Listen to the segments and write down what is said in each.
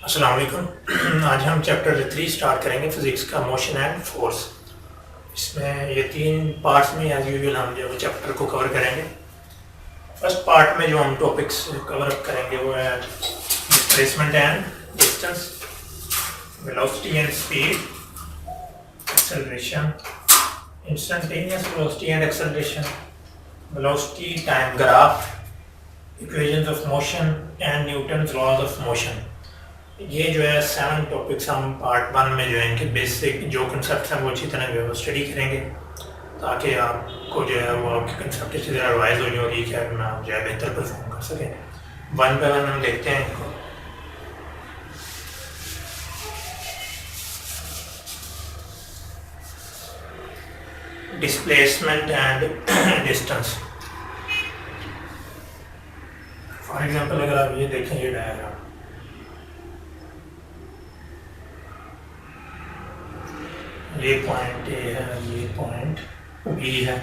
अस्सलाम वालेकुम। आज हम चैप्टर 3 स्टार्ट करेंगे फिज़िक्स का, मोशन एंड फोर्स। इसमें ये 3 पार्ट्स में एज यूजुअल हम जो चैप्टर को कवर करेंगे। फर्स्ट पार्ट में जो हम टॉपिक्स कवर अप करेंगे वो है displacement and distance, velocity and speed, acceleration, instantaneous velocity and acceleration, velocity time graph, equations of motion and Newton's laws of motion. ये जो है 7 टॉपिक्स हम पार्ट 1 में जो है इनके बेसिक जो कंसेप्ट हैं वो अच्छी तरह जो है वो स्टडी करेंगे, ताकि आपको जो है वो आपके कंसेप्ट अच्छी तरह रिवाइज हो जाए और ये क्या में आप जो है बेहतर परफॉर्म कर सकें। 1 बाय 1 हम देखते हैं इनको। Displacement and distance. For example अगर आप ये देखें, ये डायग्राम, ये पॉइंट ए है, ये पॉइंट बी है।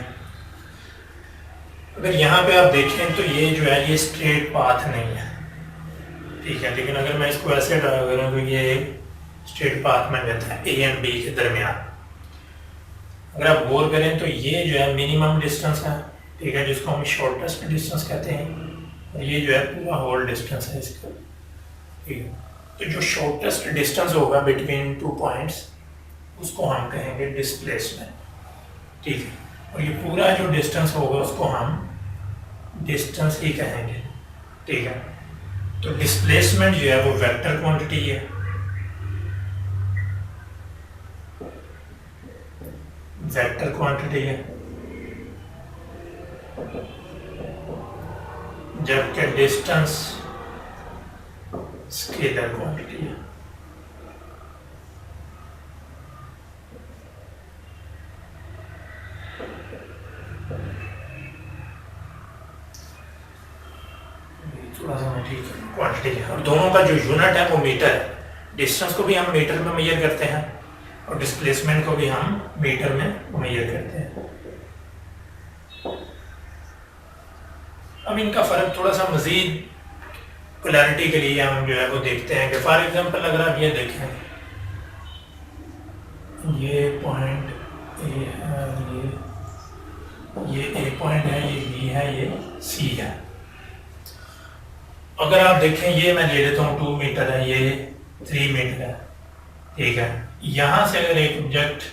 अगर यहाँ पे आप देखें तो ये जो है ये स्ट्रेट पाथ नहीं है, ठीक है। लेकिन अगर मैं इसको ऐसे ड्रा करूँ तो ये स्ट्रेट पाथ बन जाता है ए एंड बी के दरमियान। अगर आप गौर करें तो ये जो है मिनिमम डिस्टेंस है, ठीक है, जिसको हम शॉर्टेस्ट डिस्टेंस कहते हैं, और ये जो है पूरा होल डिस्टेंस है इसका, ठीक है। तो जो शॉर्टेस्ट डिस्टेंस होगा बिटवीन 2 पॉइंट्स उसको हम कहेंगे डिस्प्लेसमेंट, ठीक है। और ये पूरा जो डिस्टेंस होगा उसको हम डिस्टेंस ही कहेंगे, ठीक है। तो डिस्प्लेसमेंट जो है वो वेक्टर क्वांटिटी है, वेक्टर क्वांटिटी है, जबकि डिस्टेंस स्केलर क्वांटिटी है। थोड़ा सा मैं ठीक क्वांटिटी है, और दोनों का जो यूनिट है वो मीटर है। डिस्टेंस को भी हम मीटर में मेजर करते हैं और डिस्प्लेसमेंट को भी हम मीटर में मेजर करते हैं। अब इनका फ़र्क थोड़ा सा मज़ीद क्लैरिटी के लिए हम जो है वो देखते हैं कि फॉर एग्जांपल अगर आप ये देखें, ये पॉइंट ए है, ये ए पॉइंट है, ये बी है, ये सी है। अगर आप देखें, ये मैं ले लेता हूँ 2 मीटर है, ये 3 मीटर है, ठीक है। यहाँ से अगर एक ऑब्जेक्ट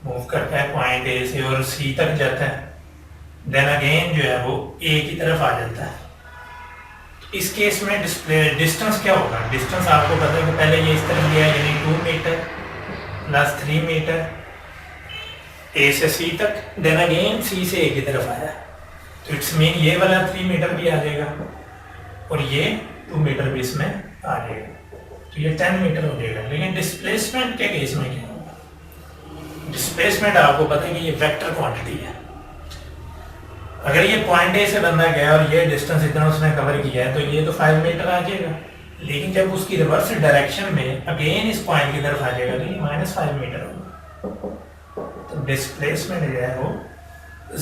मूव करता है पॉइंट ए से और सी तक जाता है, देन अगेन जो है वो ए की तरफ आ जाता है। तो इस केस में डिस्टेंस क्या होगा? डिस्टेंस आपको पता है कि पहले ये इस तरफ गया, यानी 2 मीटर प्लस 3 मीटर ए से सी तक, देन अगेन सी से ए की तरफ आया, तो इट्स मीन ये वाला 3 मीटर भी आ जाएगा और ये 2 मीटर भी इसमें आ जाएगा, तो ये 10 मीटर हो जाएगा। लेकिन डिस्प्लेसमेंट के केस में क्या होगा? डिस्प्लेसमेंट आपको पता है कि ये वेक्टर क्वांटिटी है। अगर ये पॉइंट ए से बंदा गया और ये डिस्टेंस इतना उसने कवर किया है तो ये तो 5 मीटर आ जाएगा, लेकिन जब उसकी रिवर्स डायरेक्शन में अगेन इस पॉइंट की तरफ आ जाएगा तो ये -5 मीटर होगा। तो डिस्प्लेसमेंट जो है वो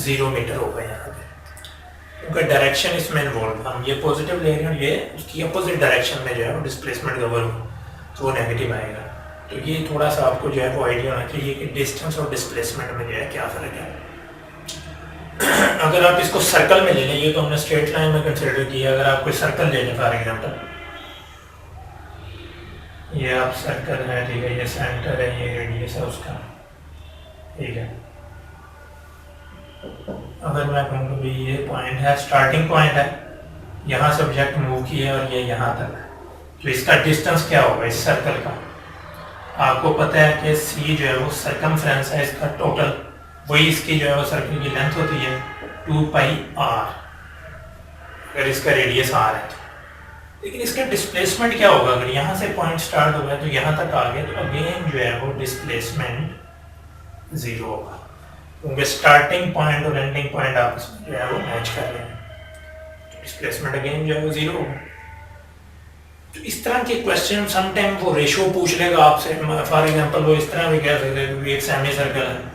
0 मीटर होगा यहाँ पे, क्योंकि डायरेक्शन इसमें इन्वॉल्व, हम ये पॉजिटिव ले रहे हैं और ये उसकी अपोजिट डायरेक्शन में जो है वो डिस्प्लेसमेंट कवर हो तो वो नेगेटिव आएगा। तो ये थोड़ा सा आपको जो है वो आइडिया होना चाहिए कि डिस्टेंस और डिस्प्लेसमेंट में जो है क्या फ़र्क है। अगर आप इसको सर्कल में ले लें, ये तो हमने स्ट्रेट लाइन में कंसिडर किया, अगर आप कोई सर्कल ले लें फॉर एग्जांपल, ये आप सर्कल है, ठीक है, ये सेंटर है, ये रेडियस है उसका, ठीक है। अगर मैं कहूँ कि ये पॉइंट है, स्टार्टिंग पॉइंट है, यहाँ से ऑब्जेक्ट मूव किया और ये यहाँ तक, तो इसका डिस्टेंस क्या होगा इस सर्कल का? आपको पता है कि सी जो है वो सरकमफ्रेंस है इसका टोटल, वही इसकी जो है वो सर्कल की लेंथ होती है 2πr, अगर इसका रेडियस r है तो। लेकिन इसका डिस्प्लेसमेंट क्या होगा? अगर यहाँ से पॉइंट स्टार्ट हो गया तो यहाँ तक आ गया, तो अगेन जो है वो डिस्प्लेसमेंट 0 होगा, क्योंकि स्टार्टिंग पॉइंट और एंडिंग पॉइंट आपस में जो है वो मैच कर रहे हैं, तो डिस्प्लेसमेंट अगेन जो है वो 0 होगा। तो इस तरह के क्वेश्चन समटाइम वो रेशो पूछ लेगा आपसे, फॉर एग्जांपल वो इस तरह भी कह सकते हैं कि एक सेमी सर्कल है,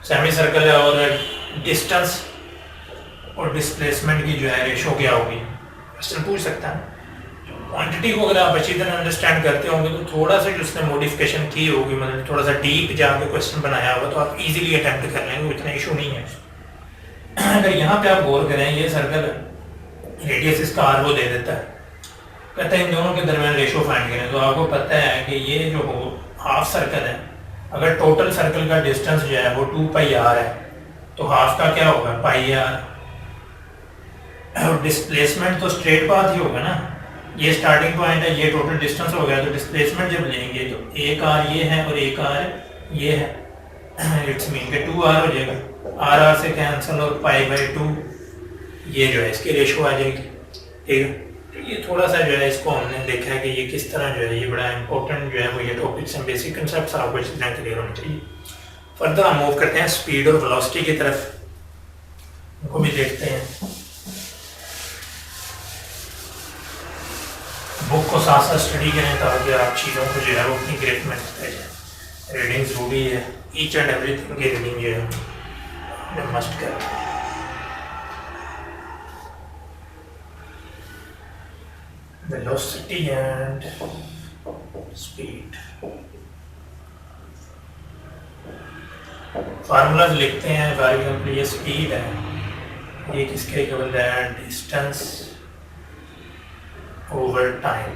सेमी सर्कल है और डिस्टेंस और डिस्प्लेसमेंट की जो है रेशो क्या होगी, क्वेश्चन पूछ सकता है। क्वांटिटी को अगर आप अच्छी तरह अंडरस्टैंड करते होंगे तो थोड़ा सा जो उसने मॉडिफिकेशन की होगी, मतलब थोड़ा सा डीप जाके क्वेश्चन बनाया होगा, तो आप इजीली अटेम्प्ट कर लेंगे, इतना इशू नहीं है। अगर यहाँ पे आप गौर करें, ये सर्कल रेडियस इसका आर वो दे देता है, कहते हैं इन दोनों के दरमियान रेशो फाइंड करें, तो आपको पता है कि ये जो हाफ सर्कल है, अगर टोटल सर्कल का डिस्टेंस जो है वो 2 पाई आर है, तो हाफ का क्या होगा पाई आर, और डिस्प्लेसमेंट तो स्ट्रेट पाथ ही होगा ना, ये स्टार्टिंग पॉइंट है, ये टोटल डिस्टेंस हो गया, तो डिस्प्लेसमेंट जब लेंगे तो एक आर ये है और एक आर ये है, इट्स मीन के 2 आर हो जाएगा, आर आर से कैंसिल और पाई बाई 2 ये जो है इसकी रेशो आ जाएगी, ठीक है। तो ये थोड़ा सा जो है इसको हमने देखा है कि ये किस तरह जो है ये बड़ा इंपॉर्टेंट जो है वो ये टॉपिक्स हैं, बेसिक कंसेप्ट्स आपको चीज़ें क्लियर होनी चाहिए। फर्दर हम मूव करते हैं स्पीड और वेलोसिटी की तरफ, उनको भी देखते हैं। बुक को साथ साथ स्टडी करें ताकि आप चीज़ों को जो है वो अपनी ग्रिप में रख जाए। रीडिंग ज़रूरी है, ईच एंड एवरीथिंग की रीडिंग जो है मस्ट कर। Velocity and speed, फार्मूलाज लिखते हैं। फॉर एग्जाम्पल ये स्पीड है, ये किसके इक्वल है, डिस्टेंस ओवर टाइम।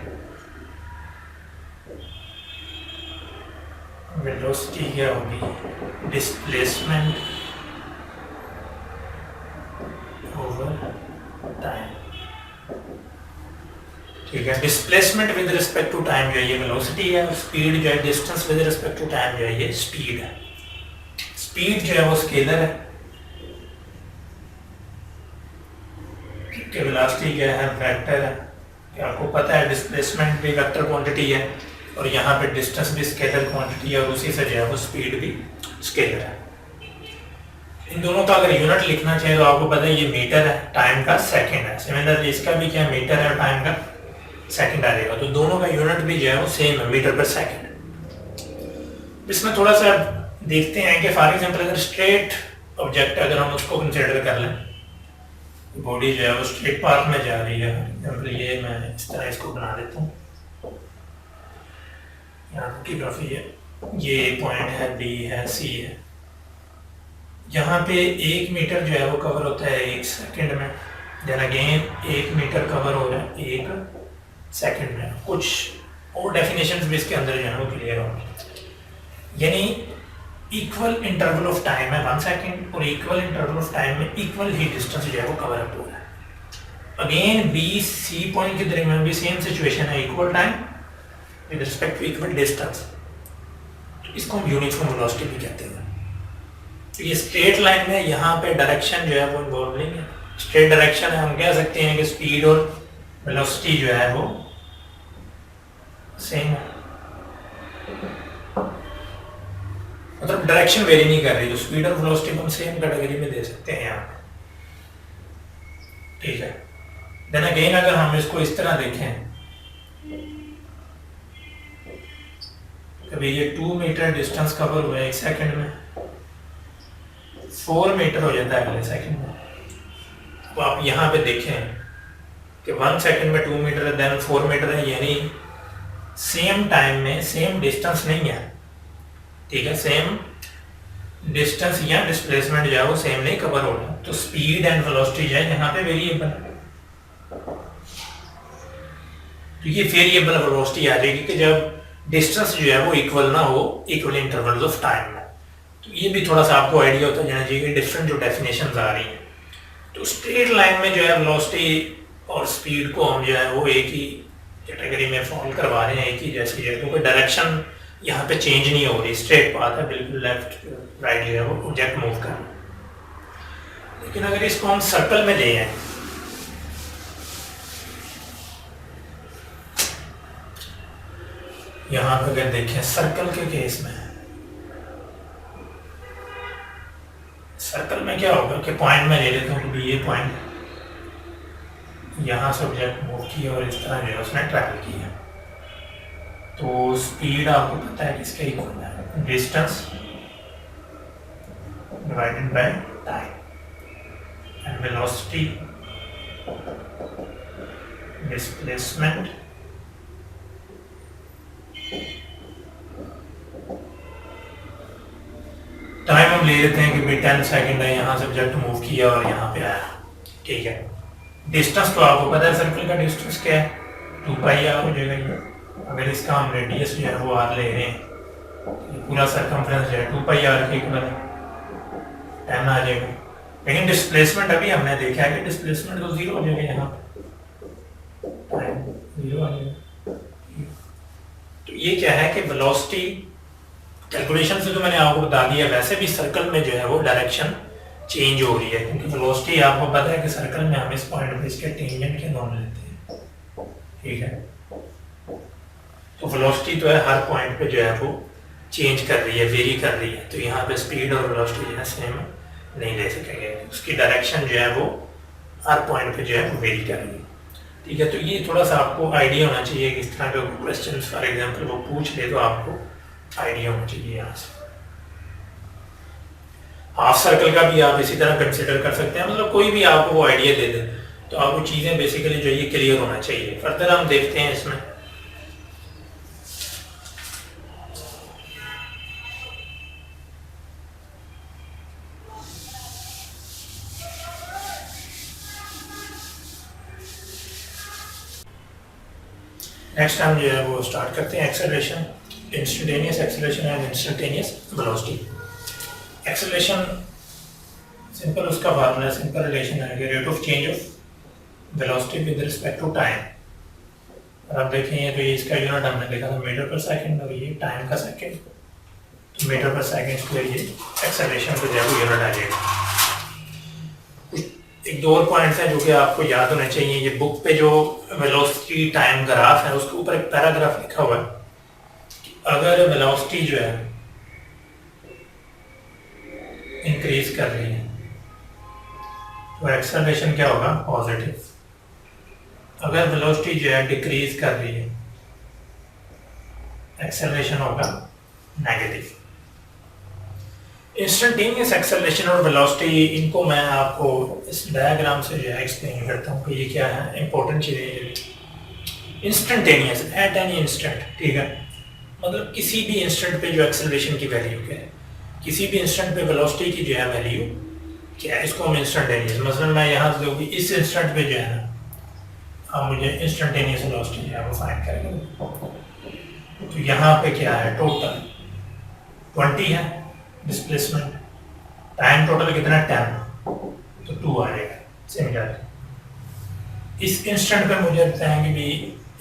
वेलोसिटी क्या होगी, डिस्प्लेसमेंट ओवर टाइम, ठीक है। Displacement with respect to time जो है ये वेलोसिटी है, और स्पीड जो है distance with respect to time जो है ये स्पीड है। स्पीड जो है वो स्केलर है, वेलोसिटी क्या है, वेक्टर है। आपको पता है डिस्प्लेसमेंट भी वेक्टर क्वांटिटी है, और यहाँ पे डिस्टेंस भी स्केलर क्वांटिटी है, और उसी से जो है वो स्पीड भी स्केलर है। इन दोनों का अगर यूनिट लिखना चाहिए तो आपको पता है ये मीटर है, टाइम का सेकंड है। सिमिलरली इसका भी क्या मीटर है और टाइम का सेकंड आ जाएगा, तो दोनों का यूनिट भी जो है वो सेम है, मीटर पर सेकंड। इसमें थोड़ा सा देखते हैं कि फॉर एग्जांपल अगर स्ट्रेट ऑब्जेक्ट अगर हम उसको कंसिडर कर लें, बॉडी जो है वो स्ट्रेट पाथ में जा रही है, एग्जांपल ये मैं इस तरह इसको बना देता हूँ, यहाँ की तरफ ये पॉइंट है, बी है, सी है। यहाँ पे 1 मीटर जो है वो कवर होता है 1 सेकंड में, देन अगेन 1 मीटर कवर हो रहा है 1 सेकंड में। कुछ और डेफिनेशंस भी इसके अंदर जो है वो क्लियर होंगे, यानी इक्वल इंटरवल ऑफ टाइम है 1 सेकंड, और इक्वल इंटरवल ऑफ टाइम में इक्वल ही डिस्टेंस जो है वो कवर अप हो रहा है। अगेन बी सी पॉइंट के दरमियान भी सेम सिचुएशन है, equal time with respect to equal distance, तो इसको हम यूनिफॉर्म वेलोसिटी भी कहते हैं। तो ये स्ट्रेट लाइन में यहाँ पे डायरेक्शन जो है वो इन्वॉल्व नहीं है, स्ट्रेट डायरेक्शन है, हम कह सकते हैं कि स्पीड और वेलोसिटी जो है वो सेम है, मतलब डायरेक्शन वेरी नहीं कर रही, तो स्पीड और वेलोसिटी को हम सेम कैटेगरी में दे सकते हैं यहाँ पे, ठीक है। देन अगेन अगर हम इसको इस तरह देखें, कभी ये 2 मीटर डिस्टेंस कवर हुआ है 1 सेकंड में, 4 मीटर हो जाता है अगले सेकंड में। तो आप यहाँ पे देखें कि 1 सेकंड में 2 मीटर है, देन 4 मीटर है, यानी सेम टाइम में सेम डिस्टेंस नहीं है, ठीक है। सेम डिस्टेंस या डिस्प्लेसमेंट जो है वो सेम नहीं कवर हो रहा, तो स्पीड एंड वेलोसिटी जो है यहाँ पे वेरिएबल है, तो ये वेरिएबल वेलोसिटी आ जाएगी कि जब डिस्टेंस जो है वो इक्वल ना हो इक्वल इंटरवल्स ऑफ टाइम में। तो ये भी थोड़ा सा आपको आइडिया होता जाना चाहिए कि डिफरेंट जो डेफिनेशंस आ रही हैं। तो स्ट्रेट लाइन में जो है वेलोसिटी और स्पीड को हम जो है वो एक ही कैटेगरी में फॉल करवा रहे हैं, एक ही जैसी है, क्योंकि डायरेक्शन यहाँ पे चेंज नहीं हो रही, स्ट्रेट पाथ है, बिल्कुल लेफ्ट राइट जो है वो ऑब्जेक्ट मूव कर। लेकिन अगर इसको हम सर्कल में ले आए, यहाँ पे अगर देखें सर्कल के केस में, सर्कल में क्या होगा कि पॉइंट में ले लेता हूँ कि ये पॉइंट, यहाँ से ऑब्जेक्ट मूव किया और इस तरह जो है उसने ट्रैवल किया, तो स्पीड आपको पता है किसके इक्वल है, distance divided by time, and velocity displacement time हम ले लेते हैं कि भाई 10 सेकंड है, यहाँ से ऑब्जेक्ट मूव किया और यहाँ पे आया, ठीक है। डिस्टेंस तो आपको पता है सर्कल का डिस्टेंस क्या है, 2 पाई आर हो जाएगा ये। अगर इसका हम रेडियस जो है वो आर ले रहे हैं, ये पूरा सर्कमफ्रेंस जो है 2 पाई आर के इक्वल है, 10 आ जाएगा। लेकिन डिस्प्लेसमेंट अभी हमने देखा है कि डिस्प्लेसमेंट तो 0 हो जाएगा, यहाँ टाइम 0 आ जाएगा। तो ये क्या है कि वेलोसिटी कैलकुलेशन से तो मैंने आपको बता दिया, वैसे भी सर्कल में जो है वो डायरेक्शन चेंज हो रही है, क्योंकि वेलोसिटी आपको पता है कि सर्कल में हम इस पॉइंट पे इसके टेंजेंट के नॉर्मल लेते हैं, ठीक है। तो वेलोसिटी तो है हर पॉइंट पे जो है वो चेंज कर रही है, वेरी कर रही है। तो यहाँ पे स्पीड और वेलोसिटी जो है सेम नहीं ले सकेंगे, उसकी डायरेक्शन जो है वो हर पॉइंट पे जो है वो वेरी कर रही है, ठीक है। तो ये थोड़ा सा आपको आइडिया होना चाहिए कि इस तरह का क्वेश्चन फॉर एग्जाम्पल वो पूछ ले तो आपको आइडिया होना चाहिए यहाँ से। हाफ सर्कल का भी आप इसी तरह कंसिडर कर सकते हैं, मतलब कोई भी आपको वो आइडिया दे दे तो आपको चीज़ें बेसिकली जो ये क्लियर होना चाहिए। फर्दर हम देखते हैं इसमें। नेक्स्ट हम जो है वो स्टार्ट करते हैं acceleration, instantaneous acceleration and instantaneous velocity. Acceleration simple उसका फार्मूला, सिंपल रिलेशन है कि rate of change of velocity with respect to time. और आप देखेंगे तो ये इसका यूनिट हमने देखा था मीटर पर सेकंड, और ये टाइम का सेकंड, तो मीटर पर सेकंड स्क्वायर ये एक्सेलरेशन को जो है वो यूनिट आ जाएगा। एक दो और पॉइंट्स हैं जो कि आपको याद होने चाहिए। ये बुक पे जो वेलोसिटी टाइम ग्राफ है उसके ऊपर एक पैराग्राफ लिखा हुआ है कि अगर वेलोसिटी जो है इंक्रीज कर रही है तो एक्सेलरेशन क्या होगा, पॉजिटिव। अगर वेलोसिटी जो है डिक्रीज कर रही है एक्सेलरेशन होगा नेगेटिव। इंस्टेंटेनियस एक्सेलरेशन और वेलोसिटी, इनको मैं आपको इस डायग्राम से जो है एक्सप्लेन करता हूँ कि ये क्या है, इंपॉर्टेंट चीज़ें। इंस्टेंटेनियस एट एनी इंस्टेंट, ठीक है, मतलब किसी भी इंस्टेंट पे जो एक्सेलरेशन की वैल्यू क्या है, किसी भी इंस्टेंट पे वेलोसिटी की जो है वैल्यू क्या है, इसको हम इंस्टेंटेनियस, मतलब मैं यहाँ से देखूँगी इस इंस्टेंट पे जो है ना, अब मुझे इंस्टेंटेनियस वेलोसिटी जो है वो फाइंड करेंगे। तो यहाँ पे क्या है, टोटल 20 है डिस्प्लेसमेंट, टाइम टोटल कितना है 10, तो 2 आ जाएगा। सिमिलर इस इंस्टेंट पे मुझे बताएं कि भी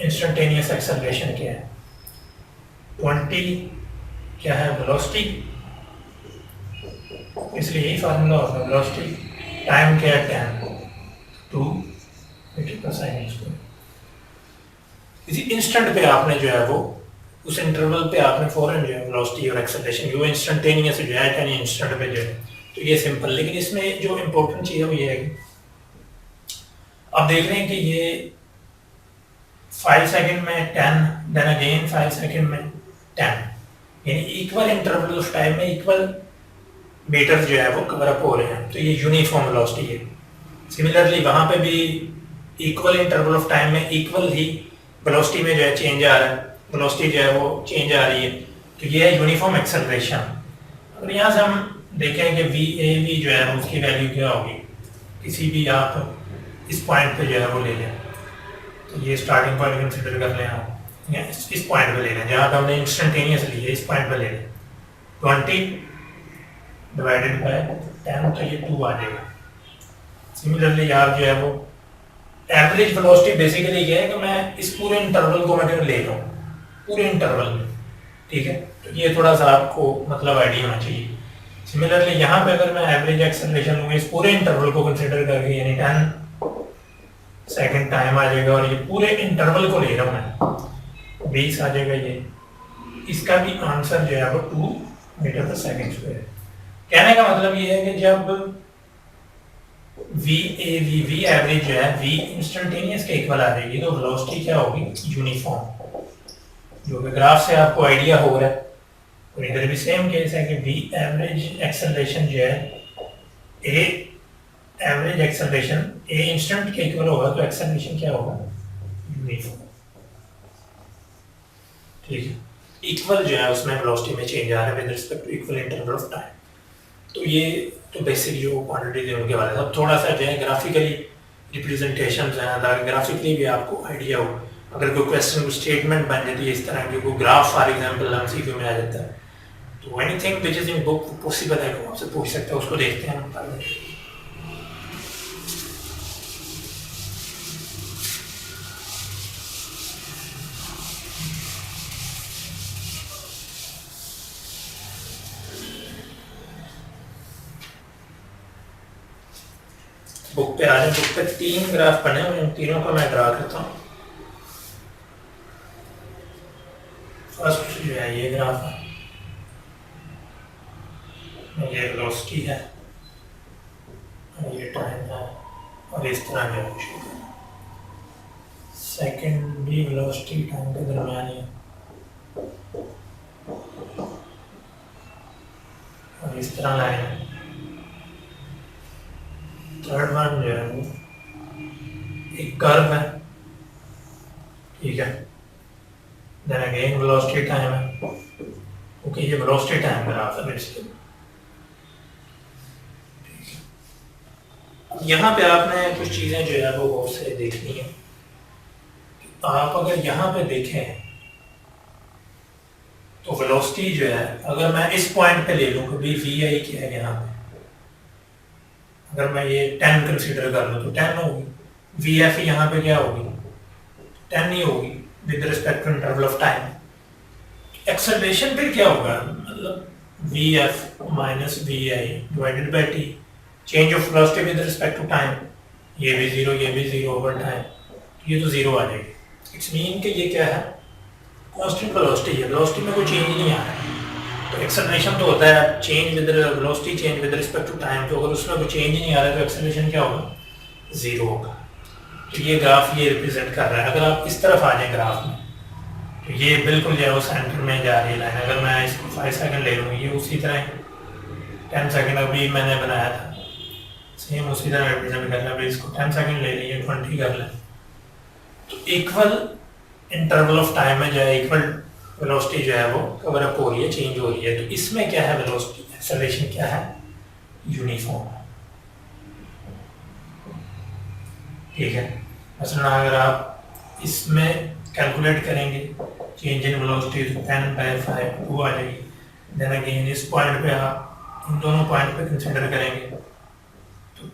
इंस्टेंटेनियस एक्सेलरेशन क्या है, 20 क्या है वेलोसिटी, इसलिए यही फार्मूला होगा वेलोसिटी, टाइम क्या है 10, 2 मीटर पर सेकंड स्क्वायर। इसी इंस्टेंट पे आपने जो है वो उस इंटरवल पे आपने फौरन जो है वेलोसिटी और एक्सेलरेशन वो इंस्टेंटेनियस जो है यानी इंस्टेंट पे जो है, तो ये सिंपल। लेकिन इसमें जो इम्पोर्टेंट चीज़ है वो ये है कि आप देख रहे हैं कि ये 5 सेकंड में 10, देन अगेन 5 सेकंड में 10, यानी इक्वल इंटरवल ऑफ टाइम में इक्वल मीटर जो है वो कवर अप हो रहे हैं, तो ये यूनिफॉर्म वेलोसिटी है। सिमिलरली वहाँ पे भी इक्वल इंटरवल ऑफ टाइम में इक्वल ही वेलोसिटी में जो है चेंज आ रहा है, वेलोसिटी जो है वो चेंज आ रही है, तो ये है यूनिफॉर्म एक्सेलरेशन। अगर यहाँ से हम देखें कि वी ए वी जो है उसकी वैल्यू क्या होगी, किसी भी आप इस पॉइंट पे जो है वो ले लें, तो ये स्टार्टिंग पॉइंट कंसिडर कर लें आप, या इस पॉइंट पे ले लें जहाँ पे हमने इंस्टेंटेनियस ली है, इस पॉइंट पे ले लें 20 डिवाइडेड बाय 10, तो ये 2 आ जाएगा। सिमिलरली आप जो है वो एवरेज वेलोसिटी बेसिकली ये है कि मैं इस पूरे इंटरवल को मैं ले रहा हूँ, पूरे इंटरवल में, ठीक है। तो ये थोड़ा सा आपको मतलब आइडिया होना चाहिए। सिमिलरली यहाँ पे अगर मैं एवरेज एक्सेलरेशन लूँगा इस पूरे इंटरवल को कंसिडर करके, यानी 10 सेकंड टाइम आ जाएगा, और ये पूरे इंटरवल को ले रहा हूँ मैं, 20 आ जाएगा ये। इसका भी आंसर जो है वो 2 मीटर पर सेकंड स्क्वायर। कहने का मतलब ये है कि जब वी एवरेज जो है वी इंस्टेंटेनियस के इक्वल आ जाएगी, तो वेलोसिटी क्या होगी, यूनिफॉर्म, जो कि ग्राफ से आपको आइडिया हो रहा है। और इधर भी सेम केस है कि वी एवरेज एक्सेलरेशन जो है ए एवरेज एक्सेलरेशन ए इंस्टेंट के इक्वल होगा, तो एक्सेलरेशन क्या होगा, यूनिफॉर्म, ठीक है। इक्वल जो है उसमें वेलोसिटी में चेंज आ रहा है with respect to equal interval of time. तो ये तो बेसिक जो क्वांटिटी थी उनके बारे में। अब थोड़ा सा जो है ग्राफिकली रिप्रेजेंटेशन है ताकि ग्राफिकली भी आपको आइडिया हो। अगर कोई क्वेश्चन कोई स्टेटमेंट बन जाती है इस तरह की, कोई ग्राफ फॉर एग्जांपल एमसीक्यू में आ जाता है, तो anything which is in book possible है वो आपसे पूछ सकते हैं, उसको देखते हैं हम। बुक पे आ जाए। बुक पे 3 ग्राफ बने हुए, उन तीनों को मैं ड्रा करता हूँ। फर्स्ट जो है ये ग्राफ है, ये वेलोसिटी है, ये टाइम है, और इस तरह जो है सेकंड भी वेलोसिटी टाइम के दरमियान है, और इस तरह लाइन है। थर्ड वन जो है वो एक कर्व है, ठीक है। देन अगेन वेलोसिटी टाइम है। ओके, ये वेलोसिटी टाइम ग्राफ है बेसिकली। यहाँ पे आपने कुछ चीजें जो है वो गौर से देखनी है। आप अगर यहाँ पे देखें तो वेलोसिटी जो है, अगर मैं इस पॉइंट पे ले लूँ कभी वी आई क्या है यहाँ पे, अगर मैं ये 10 कंसीडर कर लूँ तो 10 होगी। वी एफ यहाँ पे क्या होगी, 10 नहीं होगी with respect to interval of time. Acceleration फिर क्या होगा, मतलब V F minus V I divided by T, change of velocity with respect to time. ये भी जीरो, ये भी जीरो ओवर टाइम, ये तो जीरो आ जाएगी। इट्स मीन कि ये क्या है, कांस्टेंट वेलोसिटी है, वेलोसिटी में कोई चेंज नहीं आ रहा है। तो एक्सेलरेशन तो होता है change with velocity, change with respect to time. तो अगर उसमें कोई चेंज नहीं आ रहा है तो एक्सेलरेशन क्या होगा, जीरो होगा। तो ये ग्राफ ये रिप्रेजेंट कर रहा है। अगर आप इस तरफ आ जाए ग्राफ में तो ये बिल्कुल जो है वो सेंटर में जा रही है लाइन। अगर मैं इसको 5 सेकंड ले लूँ, ये उसी तरह 10 सेकंड अभी मैंने बनाया था, सेम उसी तरह रिप्रेजेंट कर रहा है। अभी इसको 10 सेकंड ले लीजिए, 20 कर लें, तो इक्वल इंटरवल ऑफ टाइम में जो है इक्वल वेलोसिटी जो है वो कवर अप हो रही है, चेंज हो रही है। तो इसमें क्या है, वेलोसिटी एक्सेलरेशन क्या है, यूनिफॉर्म है, ठीक है। मसलन अगर आप इसमें कैलकुलेट करेंगे चेंज इन वेलोसिटी तो 10/5 2 आ जाएगी। देन अगेन इस पॉइंट पे आप इन दोनों पॉइंट पे कंसिडर करेंगे तो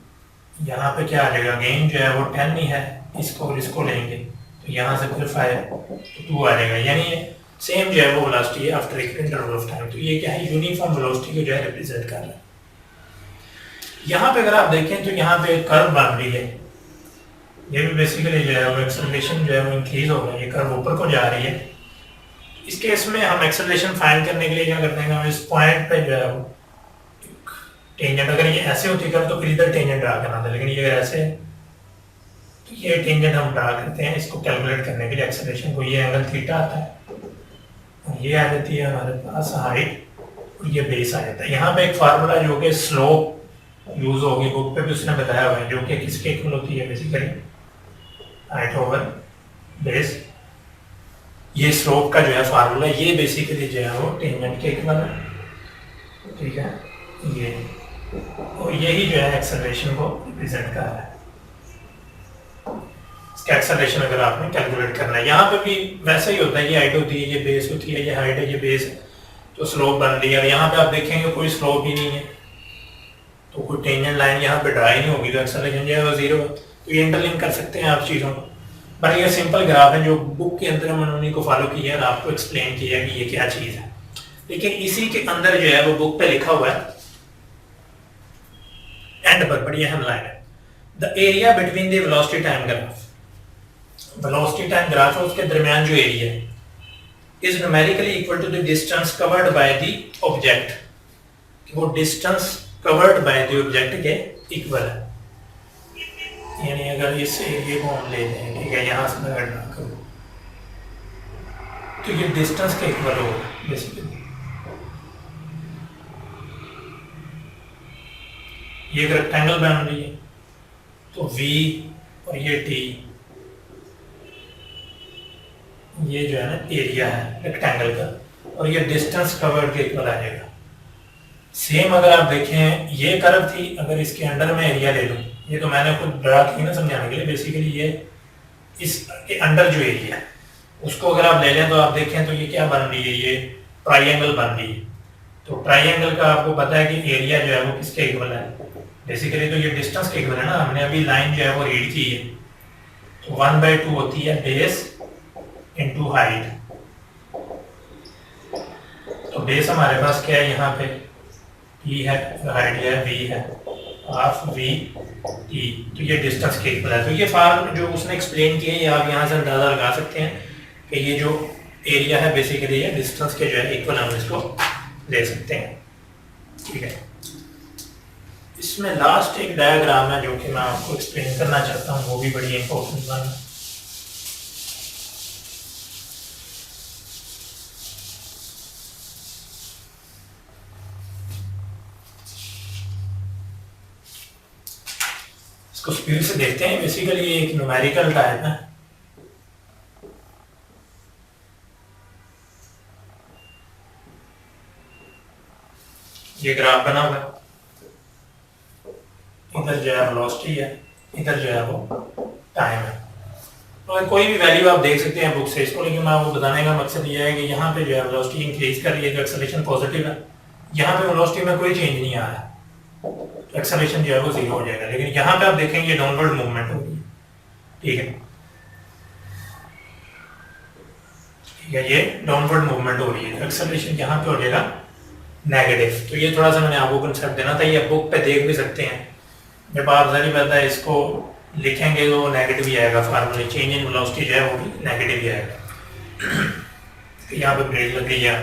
यहाँ पे क्या आ जाएगा, अगेन जो है वो 10 ही है, इसको और इसको लेंगे तो यहाँ से फिर 5 तो 2 आ जाएगा। यानी सेम जो है वो वेलोसिटी है आफ्टर इंटरवल ऑफ टाइम। तो ये क्या है, यूनिफॉर्म वेलोसिटी को जो है रिप्रेजेंट कर रहा है। यहाँ पे अगर आप देखें तो यहाँ पे कर्व बन रही है, ये भी बेसिकली जो है वो एक्सेलरेशन जो है वो इंक्रीज हो रहा है, ये कर्व ऊपर को जा रही है। इस केस में हम एक्सेलरेशन फाइंड करने के लिए क्या करते हैं, हम इस पॉइंट पे जो है वो टेंजेंट, अगर ये ऐसे होती कर्व तो फिर इधर टेंजेंट ड्रा करना था, लेकिन ये अगर ऐसे तो ये टेंजेंट हम ड्रा करते हैं इसको कैलकुलेट करने के लिए एक्सेलरेशन को। ये एंगल थीटा आता है और ये आ जाती है हमारे पास हाइट और ये बेस आ जाता है। यहाँ पे एक फार्मूला जो कि स्लोप यूज होगी, बुक पे भी उसने बताया हुआ है, जो कि किसके इक्वल होती है, बेसिकली हाइट ओवर बेस। ये स्लोप का जो है फार्मूला, ये बेसिकली जो है वो टेंजेंट के इक्वल है, ठीक है। ये और यही जो है एक्सेलरेशन को रिप्रेजेंट कर रहा है। इसका एक्सेलरेशन अगर आपने कैलकुलेट करना है, यहाँ पे भी वैसा ही होता है, ये हाइट होती है, ये बेस होती है, ये हाइट है, ये बेस है, तो स्लोप बन रही है। और यहाँ पे आप देखेंगे कोई स्लोप ही नहीं है, तो कोई टेंजेंट लाइन यहाँ पे ड्रा ही नहीं होगी, तो एक्सेलरेशन जो है वो जीरो है। तो ये इंटरलिंक कर सकते हैं आप चीज़ों को। बट ये सिंपल ग्राफ है जो बुक के अंदर उन्होंने को फॉलो किया और आपको एक्सप्लेन किया कि ये क्या चीज़ है। लेकिन इसी के अंदर जो है वो बुक पे लिखा हुआ है एंड पर, बड़ी अहम लाइन है, the area between the velocity time graph. Velocity time graph है उसके दरमियान जो एरिया है is numerically equal to the distance covered by the object. वो distance covered by the object के इक्वल है। यानी अगर इस एरिया को हम ले लें, ठीक है, यहाँ से मैं गणना करूँ तो ये डिस्टेंस के इक्वल होगा बेसिकली। ये एक रेक्टेंगल बन रही है तो V और ये T, ये जो है ना एरिया है रेक्टेंगल का, और ये डिस्टेंस कवर्ड के इक्वल आ जाएगा। सेम अगर आप देखें ये कर्व थी, अगर इसके अंडर में एरिया ले लूँ, ये तो मैंने खुद ड्रा की ना समझाने के लिए, बेसिकली ये इसके अंडर जो एरिया है उसको अगर आप ले लें तो आप देखें तो ये क्या बन रही है, ये ट्राइंगल बन रही है। तो ट्राइंगल का आपको पता है कि एरिया जो है वो किसके इक्वल है, बेसिकली तो ये डिस्टेंस के इक्वल है ना, हमने अभी लाइन जो है वो रीड की है। तो 1/2 होती है बेस इंटू हाइट। तो बेस हमारे पास क्या है यहाँ पे e है, हाइट है v है, हाफ v t, तो ये डिस्टेंस के इक्वल है। तो ये फार्म जो उसने एक्सप्लेन किया है, आप यहाँ से अंदाजा लगा सकते हैं कि ये जो एरिया है बेसिकली ये डिस्टेंस के जो है इक्वल हम इसको ले सकते हैं। ठीक है, इसमें लास्ट एक डायग्राम है जो कि मैं आपको एक्सप्लेन करना चाहता हूँ, वो भी बड़ी इंपॉर्टेंट वन है। इसको स्पीड से देखते हैं। बेसिकली ये एक न्यूमेरिकल टाइप है। ये ग्राफ बना हुआ है, इधर जो है वेलोसिटी है, इधर जो है वो टाइम है। तो कोई भी वैल्यू आप देख सकते हैं बुक से इसको, लेकिन मैं आपको बताने का मकसद ये है कि यहाँ पे जो है वेलोसिटी इंक्रीज कर रही है, जो एक्सेलरेशन पॉजिटिव है, यहाँ पे वेलोसिटी में कोई चेंज नहीं आ रहा है, तो एक्सेलरेशन जो है वो जीरो हो जाएगा। लेकिन यहाँ पे आप देखेंगे डाउनवर्ड मूवमेंट हो रही है। ठीक है, ठीक है, ये डाउनवर्ड मूवमेंट हो रही है, एक्सेलरेशन यहाँ पे हो जाएगा नेगेटिव। तो ये थोड़ा सा मैंने आपको कंसेप्ट देना था, ये बुक पे देख भी सकते हैं। जब आप जारी बात है इसको लिखेंगे तो नेगेटिव ही आएगा, फार्मूले चेंज इन वेलोसिटी जो है वो भी नेगेटिव ही आएगा। तो यहाँ पे ब्रेक लग गई है,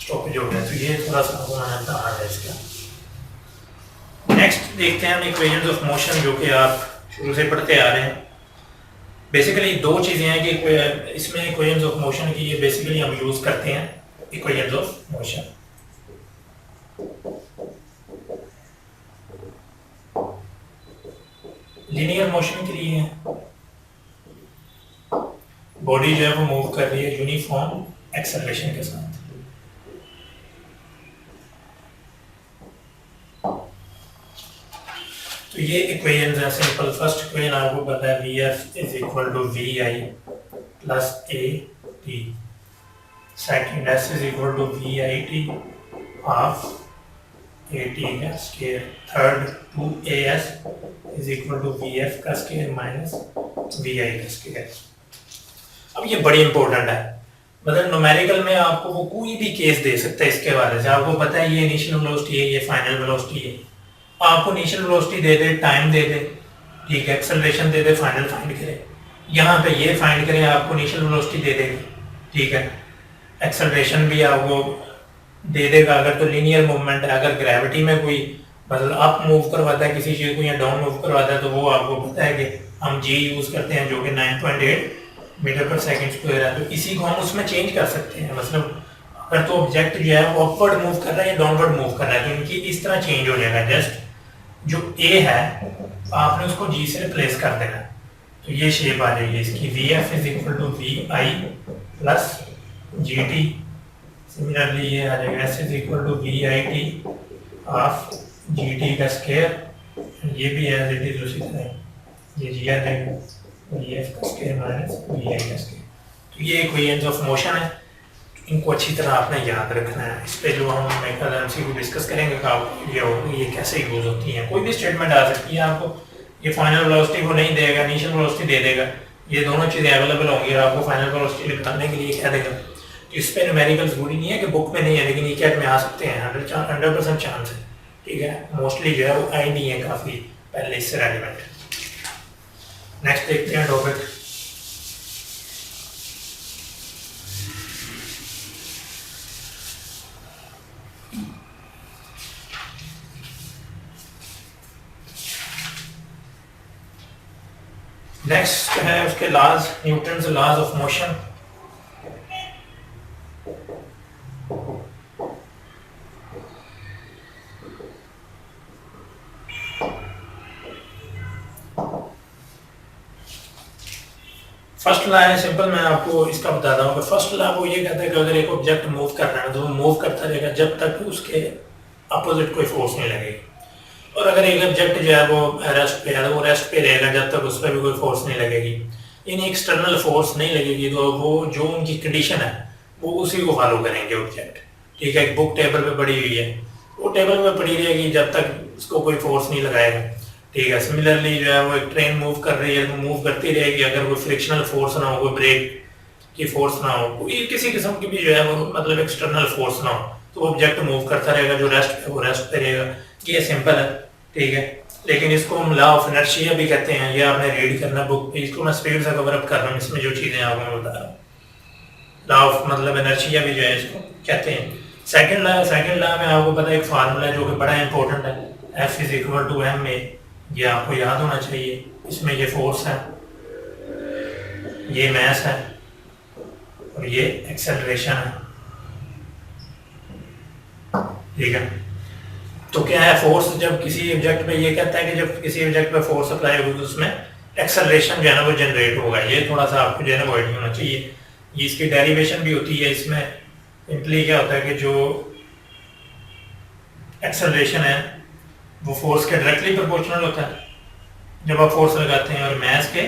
स्टॉपेज हो गया, तो ये थोड़ा सा बनाना था है इसका। नेक्स्ट देखते हैं हम इक्वेशंस ऑफ मोशन, जो कि आप शुरू से पढ़ते आ रहे हैं। बेसिकली दो चीज़ें हैं कि इसमें इक्वेशंस ऑफ मोशन की ये बेसिकली हम यूज़ करते हैं equations of motion. Linear motion के लिए बॉडी जो है वो मूव कर रही है यूनिफॉर्म एक्सेलरेशन के साथ। तो ये इक्वेशंस है सिंपल। फर्स्ट इक्वेशन आपको पता है Vf is equal to Vi plus AT, second S is equal to VIT half AT का square, third 2AS is equal to VF का स्क्वायर माइनस VI का स्क्वायर। अब ये बड़ी इंपॉर्टेंट है, मतलब न्यूमेरिकल में आपको वो कोई भी केस दे सकता है इसके बारे से। आपको पता है ये इनिशियल वेलोसिटी है, ये फाइनल वेलोसिटी है, आपको इनिशियल वेलोसिटी दे दे, टाइम दे दे, ठीक है, एक्सेलरेशन दे दे, फाइनल फाइंड करे। यहाँ पे ये फाइंड करें, आपको इनिशियल वेलोसिटी दे देगी, ठीक है, एक्सेलरेशन भी आपको दे देगा अगर तो लीनियर मूवमेंट है। अगर ग्रेविटी में कोई मतलब अप मूव करवाता है किसी चीज़ को या डाउन मूव करवाता है तो वो आपको पता है कि हम जी यूज़ करते हैं, जो कि 9.8 मीटर पर सेकंड स्क्वायर है। तो इसी को हम उसमें चेंज कर सकते हैं, मतलब अगर तो ऑब्जेक्ट जो है वो अपवर्ड मूव कर रहा है या डाउनवर्ड मूव कर रहा है तो इनकी इस तरह चेंज हो जाएगा। जस्ट जो ए है आपने उसको जी से रिप्लेस कर देना, तो ये शेप आ जाएगी इसकी। V F is equal to V I plus G T. Similarly ये आ जाएगा S is equal to V I T half G T का स्क्वायर, ये भी एज इट इज उसी तरह ये जी आ जाएगा, वी एफ का स्क्वायर माइनस वी आई का स्क्वायर। तो ये इक्वेशंस ऑफ मोशन है, इनको अच्छी तरह आपने याद रखना है। इस पे जो हम एमसीक्यू डिस्कस करेंगे ये कैसे यूज होती हैं। कोई भी स्टेटमेंट आ सकती है, आपको ये फाइनल वेलोसिटी को नहीं देगा, इनिशियल वेलोसिटी दे देगा, ये दोनों चीज़ें अवेलेबल होंगी और आपको फाइनल वेलोसिटी निकालने के लिए क्या देगा। तो इस पे न्यूमेरिकल जरूरी नहीं है कि बुक में नहीं है, लेकिन ये कैट में आ सकते हैं, 100% चांस है, ठीक है। मोस्टली जो है वो आई नहीं है काफ़ी पहले इससे रेलिवेंट। नेक्स्ट देखते हैं टॉपिक। नेक्स्ट है उसके laws, Newton's laws of motion. First law है सिंपल, मैं आपको इसका बताता हूँ। फर्स्ट लॉ वो ये कहता है कि अगर एक ऑब्जेक्ट मूव कर रहा है तो वो मूव करता रहेगा जब तक उसके अपोजिट कोई फोर्स नहीं लगेगी, और अगर एक ऑब्जेक्ट जो है वो रेस्ट पे है तो वो रेस्ट पे रहेगा जब तक उस पर भी कोई फोर्स नहीं लगेगी। यानी एक्सटर्नल फोर्स नहीं लगेगी तो वो जो उनकी कंडीशन है वो उसी को फॉलो करेंगे ऑब्जेक्ट। ठीक है, बुक टेबल पे पड़ी हुई है, वो टेबल पे पड़ी रहेगी जब तक उसको कोई फोर्स नहीं लगाएगा। ठीक है, सिमिलरली जो है वो एक ट्रेन मूव कर रही है तो मूव करती रहेगी, अगर कोई फ्रिक्शनल फोर्स ना हो, कोई ब्रेक की फोर्स ना हो, कोई किसी किस्म की भी जो है वो मतलब एक्सटर्नल फोर्स ना हो, तो ऑब्जेक्ट मूव करता रहेगा, जो रेस्ट पे वो रेस्ट पे रहेगा। ये सिंपल है। ठीक है, लेकिन इसको हम लॉ ऑफ इनर्शिया भी कहते हैं, ये आपने रीड करना बुक पे, इसको मैं स्पीड से कवर अप कर रहा हूँ, इसमें जो चीज़ें आपको मैं बता रहा हूँ। लॉ ऑफ मतलब इनर्शिया भी जो है इसको कहते हैं। सेकंड लॉ में आपको पता है एक फार्मूला है जो कि बड़ा इंपॉर्टेंट है, F is equal to M A, ये आपको याद होना चाहिए। इसमें ये फोर्स है, ये मास है और ये एक्सेलरेशन है। ठीक है, तो क्या है फोर्स, जब किसी ऑब्जेक्ट पे ये कहता है कि जब किसी ऑब्जेक्ट पे फोर्स अप्लाई होगी तो उसमें एक्सेलरेशन जो है ना वो जनरेट होगा। ये थोड़ा सा आपको जो है ना अवॉइड होना चाहिए। ये इसकी डेरिवेशन भी होती है। इसमें सिंपली क्या होता है कि जो एक्सेलरेशन है वो फोर्स के डायरेक्टली प्रोपोर्शनल होता है जब आप फोर्स लगाते हैं, और मास के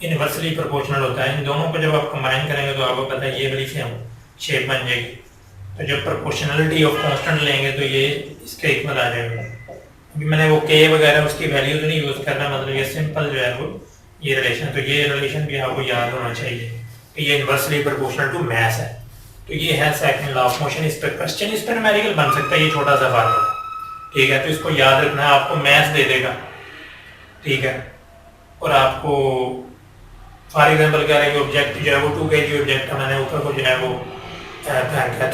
इनवर्सली प्रोपोर्शनल होता है। इन दोनों को जब आप कंबाइन करेंगे तो आपको पता है ये वाली शेप बन जाएगी। तो जब प्रोपोर्शनलिटी ऑफ कांस्टेंट लेंगे तो ये इसके इक्वल आ जाएगा। अभी मैंने वो के वगैरह उसकी वैल्यूज नहीं यूज करना, मतलब ये सिंपल जो है वो ये रिलेशन, तो ये रिलेशन भी आपको याद होना चाहिए कि ये इनवर्सली प्रोपोर्शनल टू मास है। तो ये है सेकंड लॉ ऑफ मोशन। इस पर क्वेश्चन इस पर न्यूमेरिकल बन सकता है, ये छोटा सा फार्मूला। ठीक है, तो इसको याद रखना है, आपको मास दे देगा। ठीक है, और आपको फॉर एग्जाम्पल कह रहे हैं ऑब्जेक्ट जो है वो 2 kg ऑब्जेक्ट है, मैंने ऊपर को जो है वो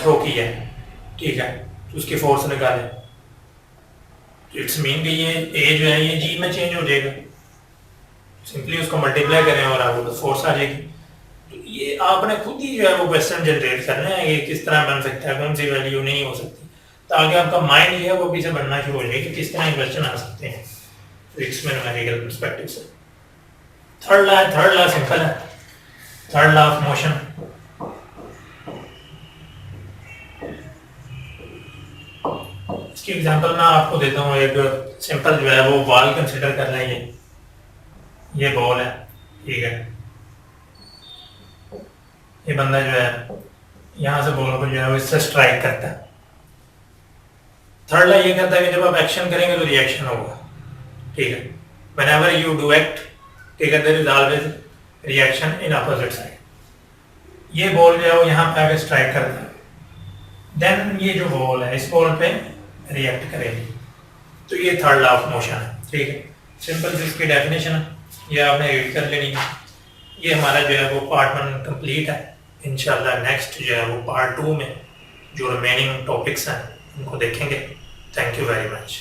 थ्रो की है। ठीक है, तो उसकी फोर्स निकाले, तो इट्स मीन कि ये ए जो है ये जी में चेंज हो जाएगा। सिंपली उसको मल्टीप्लाई करें और आपको फोर्स आ जाएगी। तो ये आपने खुद ही जो है वो क्वेश्चन जनरेट करना है, ये किस तरह बन सकता है, कौन सी वैल्यू नहीं हो सकती, ताकि आपका माइंड जो है वो पीछे बनना शुरू हो जाए कि किस तरह क्वेश्चन आ सकते हैं फिजिक्स में न्यूमेरिकल पर्सपेक्टिव से। थर्ड लॉ सिंपल है, थर्ड लॉ ऑफ मोशन। इसकी एग्जांपल मैं आपको देता हूँ, एक सिंपल जो है वो बॉल कंसीडर कर लें। ये बॉल है। ठीक है, ये बंदा जो है यहाँ से बॉल को जो है वो इससे स्ट्राइक करता है। थर्ड लॉ ये कहता है कि जब आप एक्शन करेंगे तो रिएक्शन होगा। ठीक है, whenever you do act, ठीक है, there is always reaction in opposite side। ये बॉल जो है वो यहाँ पे आके स्ट्राइक करता है, देन ये जो बॉल है इस बॉल पे रिएक्ट करेगी। तो ये थर्ड लॉ ऑफ मोशन है। ठीक है, सिंपल सी इसकी डेफिनेशन है, ये आपने रीड कर लेनी है। ये हमारा जो है वो पार्ट 1 कंप्लीट है। इंशाल्लाह नेक्स्ट जो है वो पार्ट 2 में जो रिमेनिंग टॉपिक्स हैं उनको देखेंगे। Thank you very much.